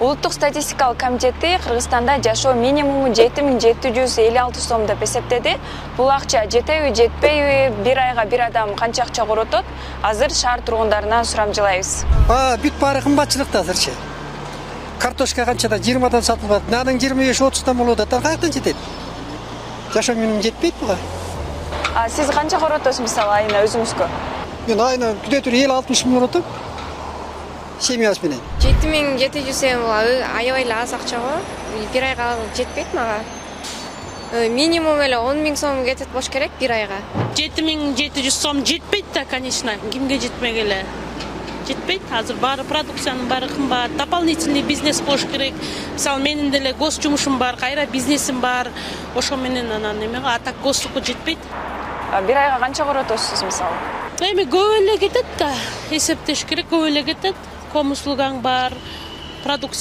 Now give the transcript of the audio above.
Улуттук статистикалык комитети Кыргызстанда жашоо минимуму 7756 сом деп эсептеди. Бул акча жетеби, жетпейби, бир айга бир адам канча акча коротот? Азыр шаар тургундарынан сурамжылайбыз. Бүт баары кымбатчылыкта азырчы. Картошка канчада 20-дан сатылат, нанын 25-30-дан болот, каяктан жетет? Жашоо минимум жетпейт буга. Сиз канча коротосуз мисалы айына өзүңүзгө? Мен айына күдөтүр 50-60 миң коротом. Семьясы менен. 7700 сом аябай эле аз акча го. Бир айга жетпейт мага. Минимум эле 10 миң сом кетет болуш керек бир айга. 7700 сом жетпейт да, конечно. Кимге жетмек эле? Жетпейт. Азыр баары продукциянын баары кымбат. Дополнительный бизнес болуш керек. Мисалы менин деле гос жумушум бар, кайра бизнесим бар. Ошо менен анан эмеге атак гостукка жетпейт. Бир айга канча коротосуз мисалы? Эми көп эле кетет да. Эсептеш керек, көп эле кетет. Ком услугаң бар, продукция